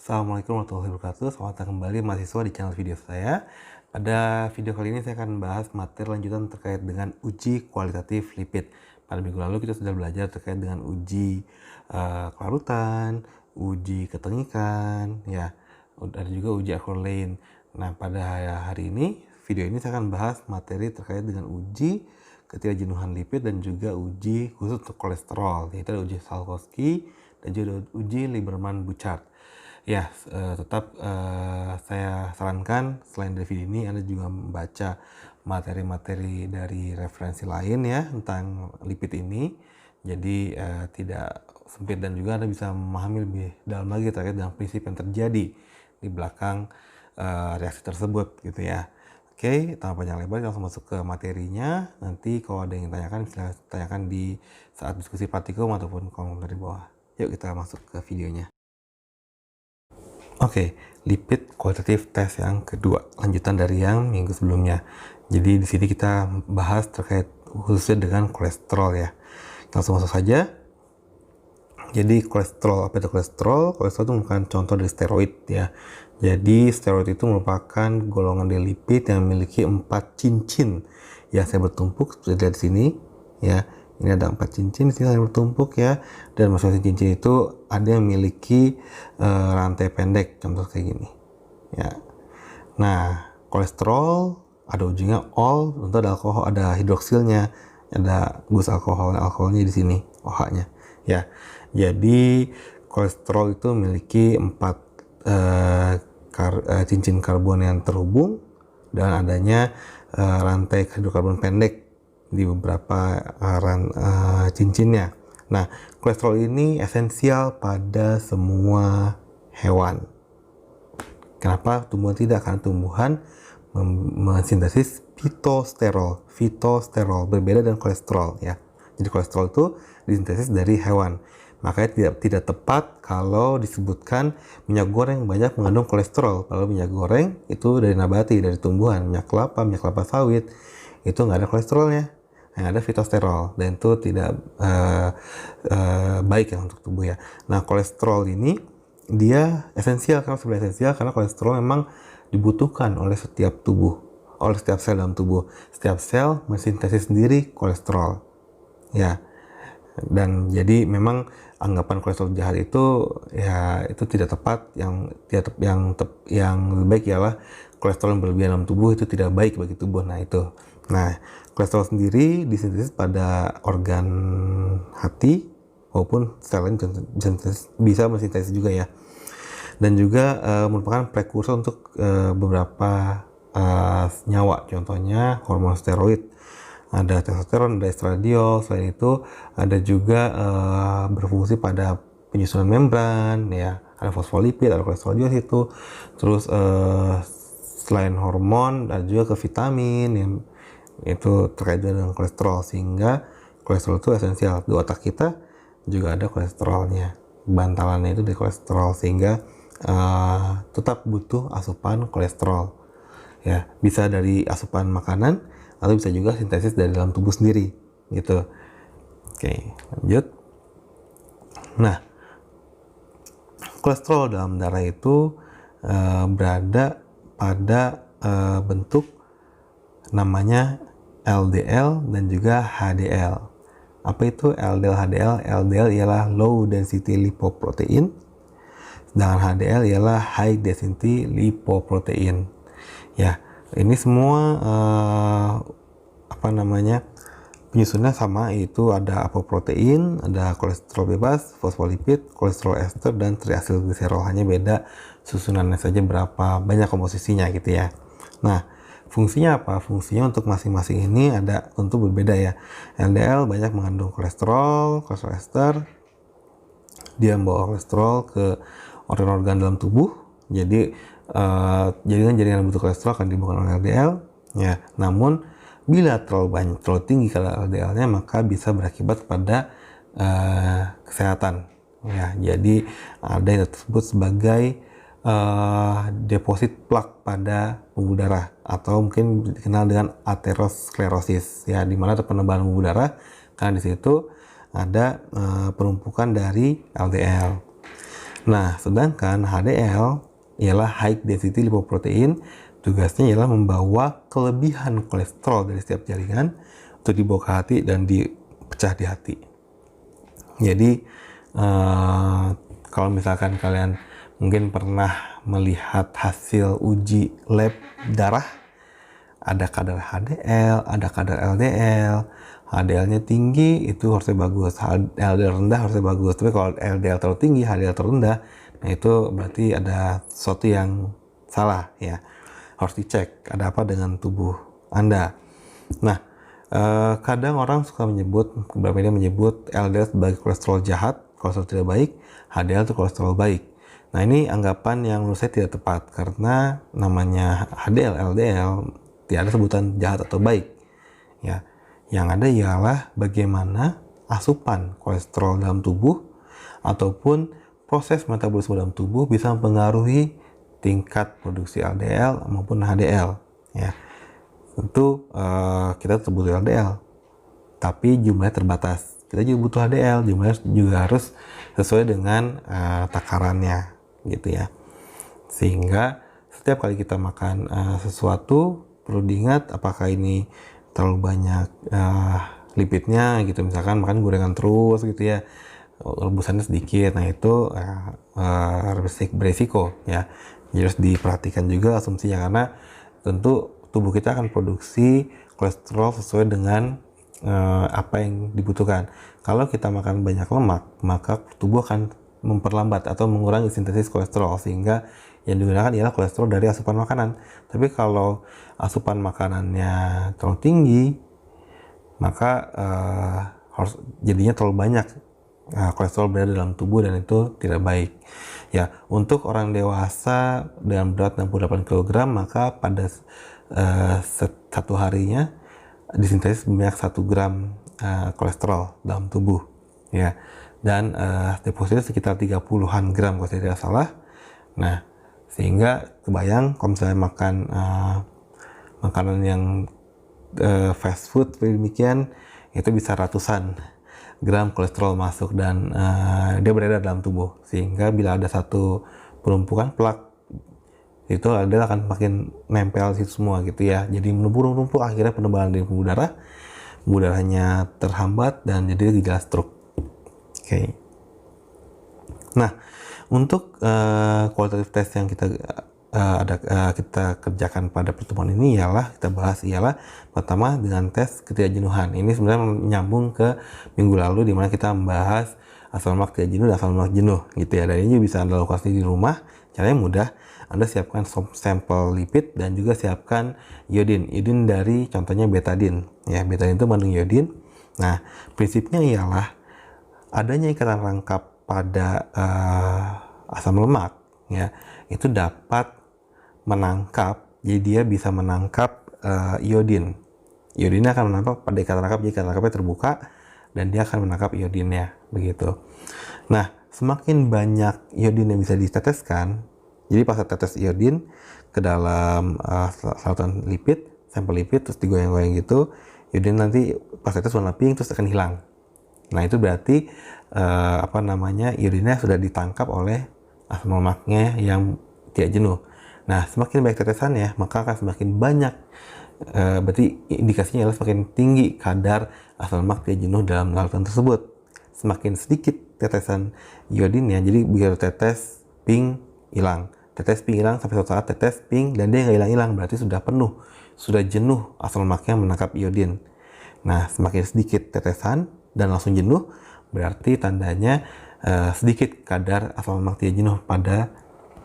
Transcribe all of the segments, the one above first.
Assalamualaikum warahmatullahi wabarakatuh. Selamat datang kembali mahasiswa di channel video saya. Pada video kali ini saya akan membahas materi lanjutan terkait dengan uji kualitatif lipid. Pada minggu lalu kita sudah belajar terkait dengan uji kelarutan, uji ketengikan, ya, ada juga uji acrylane. Nah, pada hari ini, video ini saya akan bahas materi terkait dengan uji ketidakjenuhan lipid dan juga uji khusus untuk kolesterol, yaitu uji Salkowski dan juga uji Lieberman-Buchard. Ya, tetap saya sarankan selain dari video ini Anda juga membaca materi-materi dari referensi lain ya tentang lipid ini. Jadi tidak sempit dan juga Anda bisa memahami lebih dalam lagi terkait dengan prinsip yang terjadi di belakang reaksi tersebut gitu ya. Oke, tanpa panjang lebar langsung masuk ke materinya. Nanti kalau ada yang tanyakan bisa tanyakan di saat diskusi praktikum ataupun komentar di bawah. Yuk kita masuk ke videonya. Oke, lipid kualitatif tes yang kedua, lanjutan dari yang minggu sebelumnya. Jadi di sini kita bahas terkait khususnya dengan kolesterol ya. Langsung masuk saja. Jadi kolesterol, apa itu kolesterol? Kolesterol itu merupakan contoh dari steroid ya. Jadi steroid itu merupakan golongan dari lipid yang memiliki 4 cincin yang saya bertumpuk seperti lihat di sini ya. Ini ada 4 cincin di sini yang bertumpuk ya, dan masing-masing cincin itu ada yang memiliki rantai pendek, contoh kayak gini ya. Nah, kolesterol ada ujungnya ol, tentu ada alkohol, ada hidroksilnya, ada gus alkoholnya di sini, OH-nya ya. Jadi kolesterol itu memiliki 4 cincin karbon yang terhubung dan adanya rantai hidrokarbon pendek di beberapa cincinnya. Nah, kolesterol ini esensial pada semua hewan. Kenapa tumbuhan tidak? Karena tumbuhan mensintesis fitosterol. Fitosterol berbeda dengan kolesterol ya. Jadi kolesterol itu disintesis dari hewan. Makanya tidak tepat kalau disebutkan minyak goreng banyak mengandung kolesterol. Kalau minyak goreng itu dari nabati, dari tumbuhan, minyak kelapa sawit itu nggak ada kolesterolnya. Yang ada fitosterol, dan itu tidak baik ya untuk tubuh ya. Nah, kolesterol ini dia esensial. Karena sebenarnya esensial karena kolesterol memang dibutuhkan oleh setiap tubuh, oleh setiap sel dalam tubuh. Setiap sel mensintesis sendiri kolesterol ya. Dan jadi memang anggapan kolesterol jahat itu ya itu tidak tepat. Yang lebih baik ialah kolesterol yang berlebihan dalam tubuh itu tidak baik bagi tubuh. Nah itu. Nah, kolesterol sendiri disintesis pada organ hati maupun sel lain bisa mensintesis juga ya. Dan juga merupakan prekursor untuk beberapa senyawa, contohnya hormon steroid. Ada testosteron, ada estradiol. Selain itu ada juga berfungsi pada penyusunan membran ya. Ada fosfolipid, ada kolesterol juga situ. Terus selain hormon ada juga ke vitamin yang itu terkait dengan kolesterol, sehingga kolesterol itu esensial. Di otak kita juga ada kolesterolnya, bantalannya itu dari kolesterol, sehingga tetap butuh asupan kolesterol ya. Bisa dari asupan makanan atau bisa juga sintesis dari dalam tubuh sendiri gitu. Oke, lanjut. Nah, kolesterol dalam darah itu berada pada bentuk namanya LDL dan juga HDL. Apa itu LDL, HDL? LDL ialah low density lipoprotein, sedangkan HDL ialah high density lipoprotein. Ya, ini semua penyusunnya sama, yaitu ada apoprotein, ada kolesterol bebas, fosfolipid, kolesterol ester, dan triacylglycerol. Hanya beda susunannya saja, berapa banyak komposisinya gitu ya. Nah, fungsinya apa? Fungsinya untuk masing-masing ini ada tentu berbeda ya. LDL banyak mengandung kolesterol ester. Dia membawa kolesterol ke organ-organ dalam tubuh. Jadi jaringan-jaringan yang butuh kolesterol akan dibuat oleh LDL ya. Namun bila terlalu tinggi kadar LDL-nya, maka bisa berakibat pada kesehatan ya. Jadi ada yang disebut sebagai deposit plak pada pembuluh darah, atau mungkin dikenal dengan aterosklerosis ya, di mana penebalan pembuluh darah karena di situ ada penumpukan dari LDL. Nah, sedangkan HDL ialah high density lipoprotein, tugasnya ialah membawa kelebihan kolesterol dari setiap jaringan untuk dibawa ke hati dan dipecah di hati. Jadi kalau misalkan kalian mungkin pernah melihat hasil uji lab darah, ada kadar HDL, ada kadar LDL. HDL-nya tinggi itu harusnya bagus, LDL rendah harusnya bagus. Tapi kalau LDL terlalu tinggi, HDL terlalu rendah, nah itu berarti ada sesuatu yang salah ya. Harus dicek ada apa dengan tubuh Anda. Nah, kadang orang suka menyebut, beberapa media menyebut LDL sebagai kolesterol jahat, kolesterol tidak baik, HDL itu kolesterol baik. Nah, ini anggapan yang menurut saya tidak tepat karena namanya HDL, LDL tidak ada sebutan jahat atau baik. Ya, yang ada ialah bagaimana asupan kolesterol dalam tubuh ataupun proses metabolisme dalam tubuh bisa mempengaruhi tingkat produksi LDL maupun HDL. Ya, tentu kita tetap butuh LDL, tapi jumlahnya terbatas. Kita juga butuh HDL, jumlahnya juga harus sesuai dengan takarannya, gitu ya. Sehingga setiap kali kita makan sesuatu perlu diingat apakah ini terlalu banyak lipidnya gitu, misalkan makan gorengan terus gitu ya, rebusannya sedikit, nah itu beresiko ya. Jadi harus diperhatikan juga asumsinya, karena tentu tubuh kita akan produksi kolesterol sesuai dengan apa yang dibutuhkan. Kalau kita makan banyak lemak, maka tubuh akan memperlambat atau mengurangi sintesis kolesterol, sehingga yang digunakan ialah kolesterol dari asupan makanan. Tapi kalau asupan makanannya terlalu tinggi, maka harus jadinya terlalu banyak kolesterol berada dalam tubuh, dan itu tidak baik. Ya, untuk orang dewasa dengan berat 68 kg, maka pada satu harinya disintesis sebanyak 1 gram kolesterol dalam tubuh, ya. Dan depositnya sekitar 30-an gram kalau saya tidak salah. Nah, sehingga kebayang kalau misalnya makan makanan yang fast food demikian, itu bisa ratusan gram kolesterol masuk dan dia beredar dalam tubuh, sehingga bila ada satu penumpukan plak, itu adalah akan makin nempel situ semua gitu ya. Jadi menumpuk, akhirnya penebalan di pembuluh darahnya terhambat dan jadi gejala stroke. Oke. Nah, untuk kualitatif tes yang kita kerjakan pada pertemuan ini ialah pertama dengan tes ketidakjenuhan. Ini sebenarnya menyambung ke minggu lalu di mana kita membahas asam lemak tidak jenuh dan asam lemak jenuh gitu ya. Dan ini bisa Anda lakukan sendiri di rumah. Caranya mudah. Anda siapkan sampel lipid dan juga siapkan iodin. Iodin dari contohnya betadin. Ya, betadin itu mengandung iodin. Nah, prinsipnya ialah adanya ikatan rangkap pada asam lemak, ya, itu dapat menangkap, jadi dia bisa menangkap iodin. Iodinnya akan menangkap pada ikatan rangkap, jadi ikatan rangkapnya terbuka dan dia akan menangkap iodinnya, begitu. Nah, semakin banyak iodin yang bisa diteteskan, jadi pas tetes iodin ke dalam saluran lipid, sampel lipid, terus digoyang-goyang gitu, iodin nanti pas tetes warna pink terus akan hilang. Nah, itu berarti iodinnya sudah ditangkap oleh asam lemaknya yang tidak jenuh. Nah, semakin banyak tetesannya, maka akan semakin banyak, berarti indikasinya adalah semakin tinggi kadar asam lemak tidak jenuh dalam larutan tersebut. Semakin sedikit tetesan iodinnya, jadi begitu tetes pink hilang, tetes pink hilang sampai suatu saat tetes pink dan dia nggak hilang-hilang, berarti sudah penuh, sudah jenuh asam lemaknya menangkap iodin. Nah, semakin sedikit tetesan dan langsung jenuh, berarti tandanya sedikit kadar asam lemak tidak jenuh pada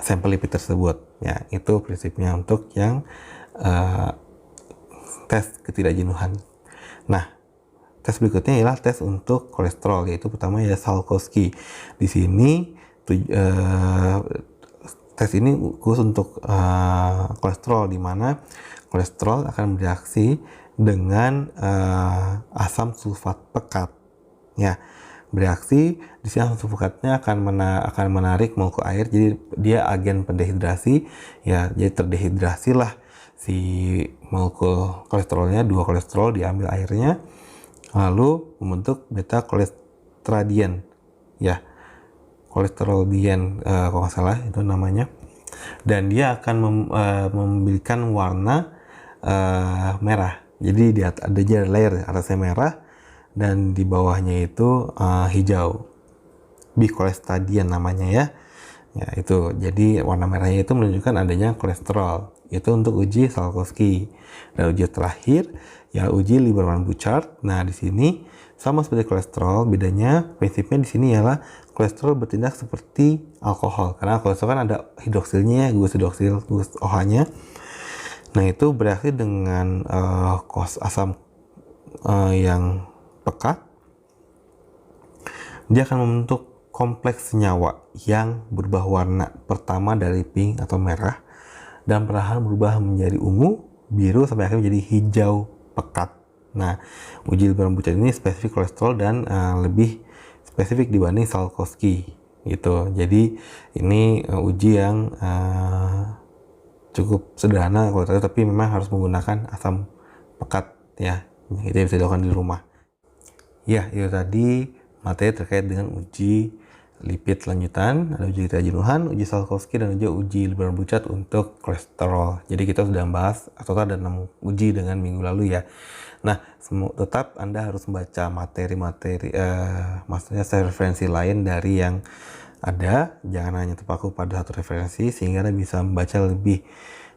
sampel lipid tersebut. Ya, itu prinsipnya untuk yang tes ketidakjenuhan. Nah, tes berikutnya ialah tes untuk kolesterol, yaitu pertama ya Salkowski. Di sini tes ini khusus untuk kolesterol, di mana kolesterol akan bereaksi dengan asam sulfat pekat. Ya, bereaksi di sini asam sulfatnya akan menarik molekul air, jadi dia agen pendehidrasi. Ya, jadi terdehidrasilah si molekul kolesterolnya, 2 kolesterol diambil airnya, lalu membentuk beta kolestradian. Ya, kolesterol DN kalau nggak salah itu namanya, dan dia akan memberikan warna merah. Jadi di adanya layer atasnya merah dan di bawahnya itu hijau, bikolestadian namanya ya. Ya itu, jadi warna merahnya itu menunjukkan adanya kolesterol. Itu untuk uji Salkowski. Dan uji terakhir ya uji Lieberman-Bouchard. Nah di sini sama seperti kolesterol, bedanya prinsipnya di sini ialah kolesterol bertindak seperti alkohol. Karena kolesterol kan ada hidroksilnya, gugus OH-nya. Nah itu bereaksi dengan asam yang pekat. Dia akan membentuk kompleks senyawa yang berubah warna, pertama dari pink atau merah dan perlahan berubah menjadi ungu, biru sampai akhirnya menjadi hijau pekat. Nah, uji Lieberman-Bouchard ini spesifik kolesterol dan lebih spesifik dibanding Salkowski gitu. Jadi ini uji yang cukup sederhana kalau tadi, tapi memang harus menggunakan asam pekat ya. Itu bisa dilakukan di rumah. Ya, itu tadi materi terkait dengan uji lipid lanjutan, ada uji kejenuhan, uji Salkowski, dan uji Lieberman-Bouchard untuk kolesterol. Jadi kita sudah membahas total ada 6 uji dengan minggu lalu ya. Nah, tetap Anda harus membaca materi-materi, maksudnya referensi lain dari yang ada. Jangan hanya terpaku pada satu referensi, sehingga Anda bisa membaca lebih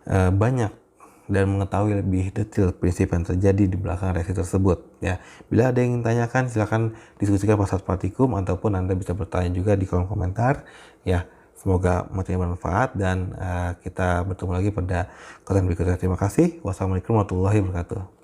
banyak dan mengetahui lebih detail prinsip yang terjadi di belakang reaksi tersebut ya. Bila ada yang ingin tanyakan, silakan diskusikan pada praktikum ataupun Anda bisa bertanya juga di kolom komentar ya. Semoga materi bermanfaat dan kita bertemu lagi pada konten berikutnya. Terima kasih. Wassalamualaikum warahmatullahi wabarakatuh.